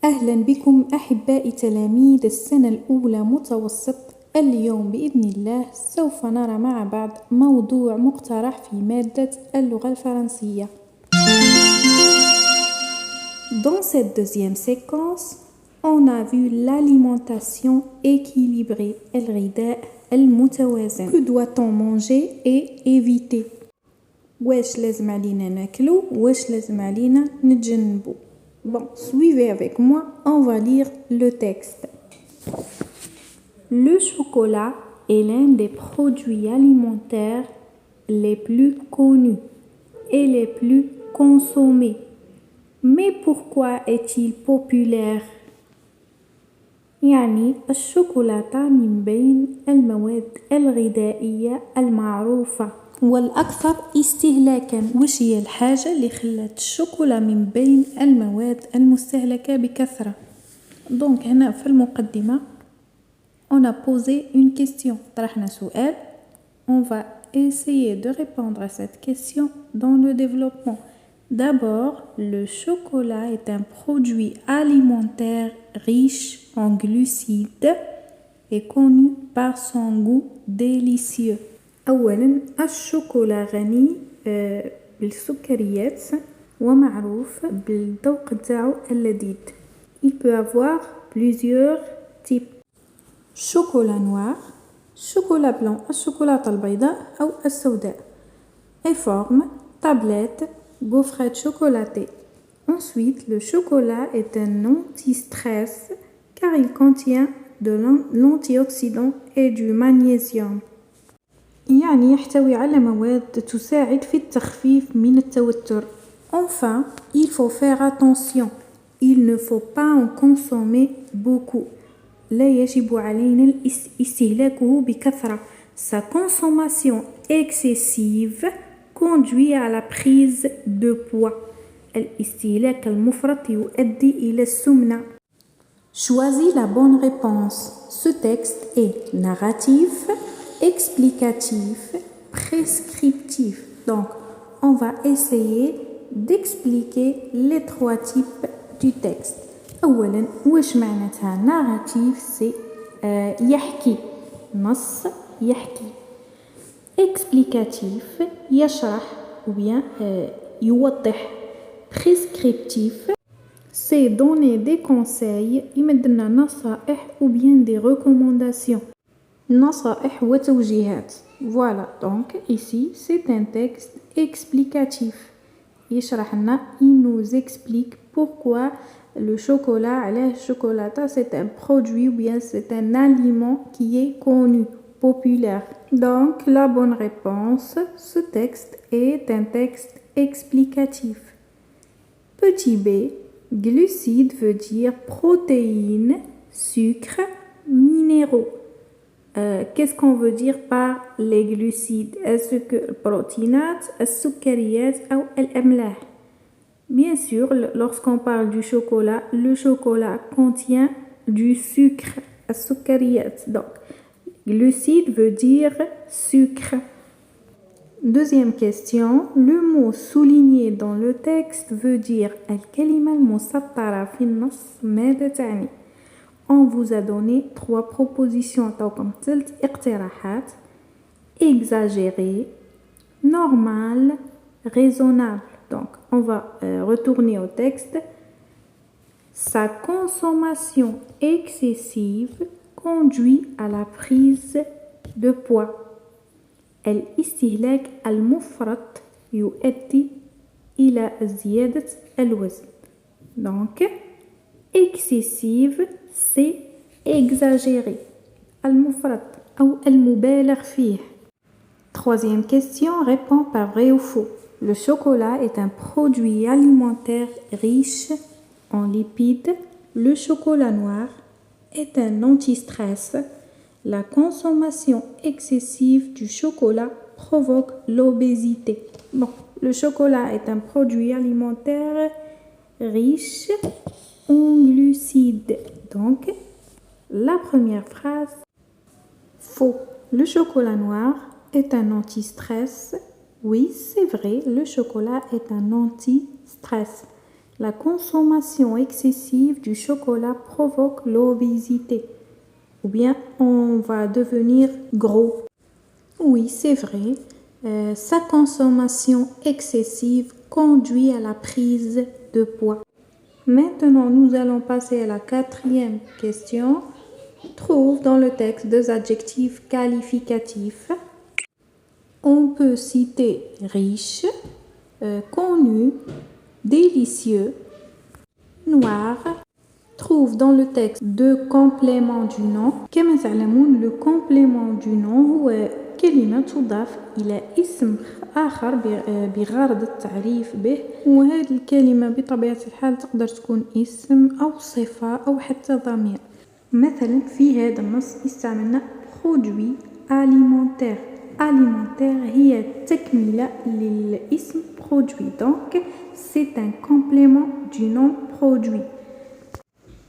أهلا بكم أحبائي تلاميذ السنة الأولى متوسط. اليوم بإذن الله سوف نرى مع بعض موضوع مقترح في مادة اللغة الفرنسية. Dans cette deuxième séquence, on a vu l'alimentation équilibrée, الغذاء المتوازن. Que doit-on manger et éviter? واش لازم علينا ناكلو واش لازم علينا نتجنبو. Bon, suivez avec moi, on va lire le texte. Le chocolat est l'un des produits alimentaires les plus connus et les plus consommés. Mais pourquoi est-il populaire? يعني الشوكولاتة من بين المواد الغذائية المعروفة والأكثر استهلاكاً. وش هي الحاجة اللي خلت الشوكولا من بين المواد المستهلكة بكثرة؟ دونك هنا في المقدمة on a posé une question. طرحنا سؤال. On va essayer de répondre à cette question dans le développement. D'abord, le chocolat est un produit alimentaire riche en glucides et connu par son goût délicieux. أولاً الشوكولا غني بالسكريات ومعروف بالذوق تاعو اللذيذ. Il peut avoir plusieurs types. chocolat noir, chocolat blanc, الشوكولاتة البيضاء أو السوداء. et forme, tablette, gaufrette chocolatée. Ensuite, le chocolat est un anti-stress car il contient de l'antioxydant et du magnésium. يعني يحتوي على مواد تساعد في التخفيف من التوتر. Enfin, il faut faire attention. Il ne faut pas en consommer beaucoup. لا يجب علينا استهلاكه بكثرة. Sa consommation excessive conduit à la prise de poids. الاستهلاك المفرط يؤدي إلى السمنة. Choisis la bonne réponse. Ce texte est narratif, explicatif, prescriptif. Donc, on va essayer d'expliquer les trois types du texte. أولاً واش معناتها narratif c'est يحكي نص يحكي. explicatif يشرح ou bien يوضح. prescriptif c'est donner des conseils يمدلنا نصائح ou bien des recommandations. نصائح وتوجيهات. Voilà, donc ici c'est un texte explicatif. يشرح لنا, il nous explique pourquoi le chocolat, علاه chocolat, c'est un produit ou bien c'est un aliment qui est connu, populaire. Donc la bonne réponse, ce texte est un texte explicatif. Petit b, glucides veut dire protéines, sucre, minéraux. Qu'est-ce qu'on veut dire par les glucides? Est-ce que البروتينات, السكريات أو الأملاح? Bien sûr, lorsqu'on parle du chocolat, le chocolat contient du sucre, السكريات. Donc, glucide veut dire sucre. Deuxième question, le mot souligné dans le texte veut dire الكلمة المسطرة في النص ماذا تعني? On vous a donné 3 propositions. عطاوكم 3 اقتراحات. Exagéré, normal, raisonnable. Donc, on va retourner au texte. Sa consommation excessive conduit à la prise de poids. الاستهلاك المفرط يؤدي إلى زيادة الوزن. Donc, excessive, c'est exagéré. المفرط أو المبالغ فيه. Troisième question, réponds par vrai ou faux. Le chocolat est un produit alimentaire riche en lipides. Le chocolat noir est un anti-stress. La consommation excessive du chocolat provoque l'obésité. Bon, le chocolat est un produit alimentaire riche en glucides. Donc, la première phrase, faux. Le chocolat noir est un anti-stress. Oui, c'est vrai, le chocolat est un anti-stress. La consommation excessive du chocolat provoque l'obésité. Ou bien on va devenir gros. Oui, c'est vrai. Sa consommation excessive conduit à la prise de poids. Maintenant, nous allons passer à la 4e question. Trouve dans le texte deux adjectifs qualificatifs. On peut citer riche, connu, délicieux, noir. Trouve dans le texte deux compléments du nom. كما تعلمون le complément du nom هو كلمة تضاف إلى اسم آخر بغرض التعريف به، وهذه الكلمة بطبيعة الحال تقدر تكون اسم أو صفة أو حتى ضمير. مثلا في هذا النص استعملنا produit alimentaire. Alimentaire هي تكملة للاسم produit. Donc c'est un complément du nom produit.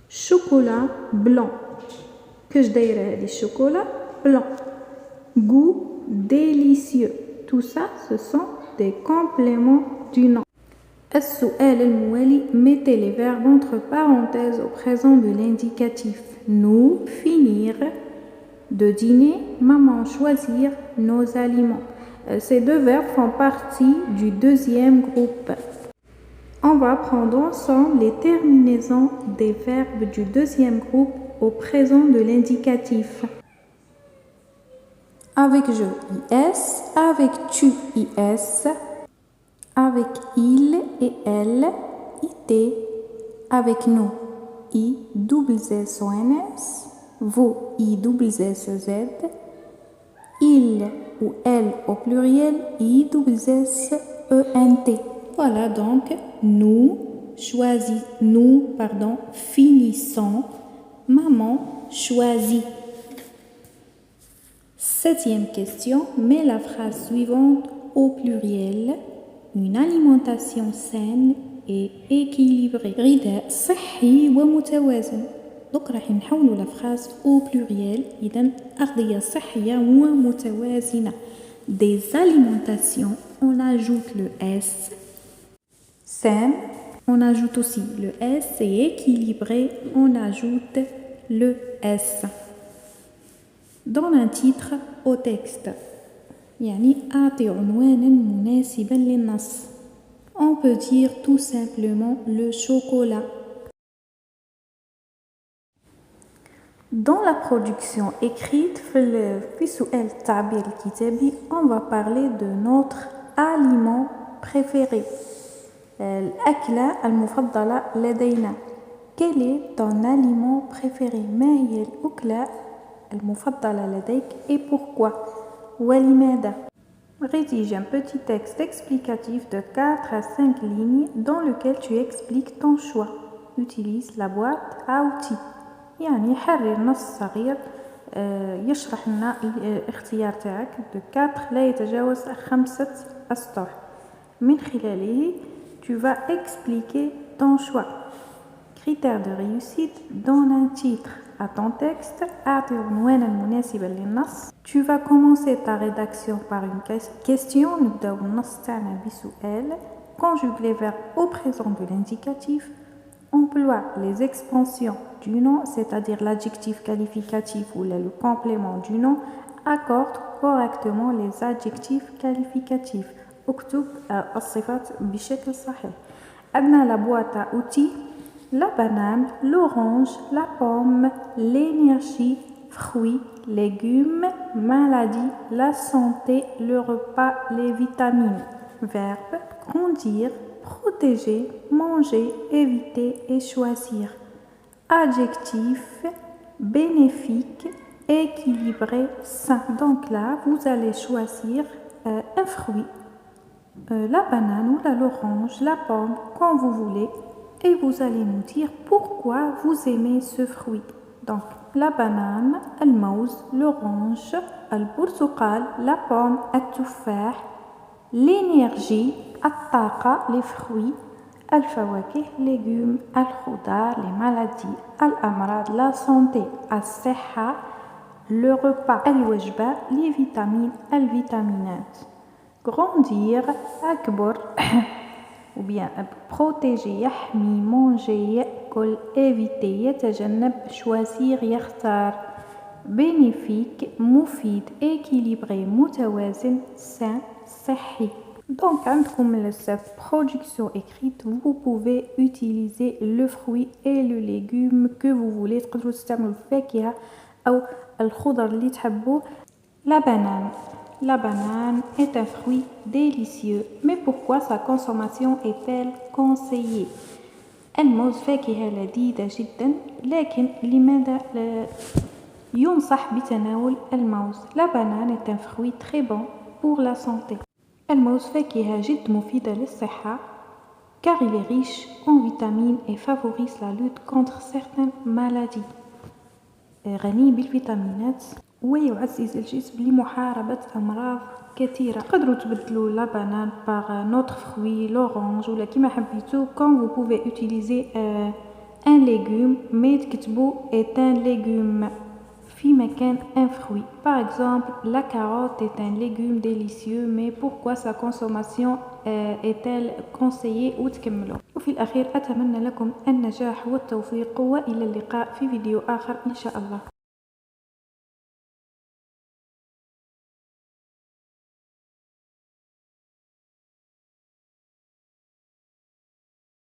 Chocolat blanc. Que je dirais des chocolats blancs. Goût délicieux. Tout ça, ce sont des compléments du nom. السؤال الموالي, mettez les verbes entre parenthèses au présent de l'indicatif. Nous, finir, de dîner, maman, choisir nos aliments. Ces deux verbes font partie du deuxième groupe. On va prendre ensemble les terminaisons des verbes du deuxième groupe au présent de l'indicatif. Avec je, IS, avec tu, IS, avec il et elle, IT, avec nous, ISS, vous, ISS, il ou elle au pluriel, ISSENT. Voilà donc, nous finissons, maman choisit. 7e question, mets la phrase suivante au pluriel. Une alimentation saine et équilibrée. غذاء صحي ومتوازن. Donc راح نحولوا la phrase au pluriel. إذن أغذية صحية ومتوازنة. Des alimentations, on ajoute le S. Saine, on ajoute aussi le S. Et équilibré, on ajoute le S. Donne un titre au texte. يعني أعطي عنوانا مناسبا للنص. On peut dire tout simplement le chocolat. Dans la production écrite, في سؤال التعبير الكتابي, on va parler de notre aliment préféré. الأكلة المفضلة لدينا. Quel est ton aliment préféré? ما هي الأكلة المفضلة لديك et pourquoi? ولماذا? Rédige un petit texte explicatif de 4 à 5 lignes dans lequel tu expliques ton choix. Utilise la boîte à outils. يعني حرر نص صغير يشرح لنا الاختيار تاعك de 4 لا يتجاوز 5 أسطر. من خلاله tu vas expliquer ton choix. Critères de réussite, donne un titre à ton texte. أعطي عنوانا مناسبا للنص. Tu vas commencer ta rédaction par une question. نبداو النص تاعنا بسؤال. Conjugue les verbes au présent de l'indicatif. Emploie les expansions du nom, c'est-à-dire l'adjectif qualificatif ou le complément du nom. Accorde correctement les adjectifs qualificatifs. اكتب الصفات بشكل صحيح. عندنا la boîte à outils, la banane, l'orange, la pomme, l'énergie, fruits, légumes, maladie, la santé, le repas, les vitamines. Verbe, grandir, protéger, manger, éviter et choisir. Adjectif, bénéfique, équilibré, sain. Donc là, vous allez choisir un fruit, la banane ou l'orange, la pomme, quand vous voulez, et vous allez nous dire pourquoi vous aimez ce fruit. Donc, la banane, le mouse, l'orange, le برتقال, la pomme, le tufah, l'énergie, الطاقة, les fruits, الفواكه, légumes, الخضار, les maladies, الأمراض, la santé, الصحة, le repas, الوجبة, les vitamines, الفيتامينات. Grandir, أكبر, ou bien protéger يحمي manger يأكل éviter يتجنب choisir يختار bénéfique مفيد équilibré متوازن sain صحي. Donc عندكم le production écrite, vous pouvez utiliser le fruit et le légume que vous voulez. تقدروا تستعملوا الفاكهة أو الخضر اللي تحبوا. La banane. La banane est un fruit délicieux, mais pourquoi sa consommation est-elle conseillée? الموز فاكهة لذيذة جدا، لكن لماذا ينصح بتناول الموز؟ La banane est un fruit très bon pour la santé. الموز فاكهة جد مفيدة للصحة car il est riche en vitamines et favorise la lutte contre certaines maladies. غني بالفيتامينات ويعزز الجسم لمحاربة أمراض كثيرة. تقدروا تبدلوا لا بانان par notre fruit, l'orange ولا كيما حبيتو. Quand vous pouvez utiliser un légume mais تكتبوا est un légume في مكان un fruit. Par exemple, la carotte est un légume délicieux mais pourquoi sa consommation est-elle conseillée وتكملوا. وفي الأخير أتمنى لكم النجاح والتوفيق وإلى اللقاء في فيديو آخر إن شاء الله.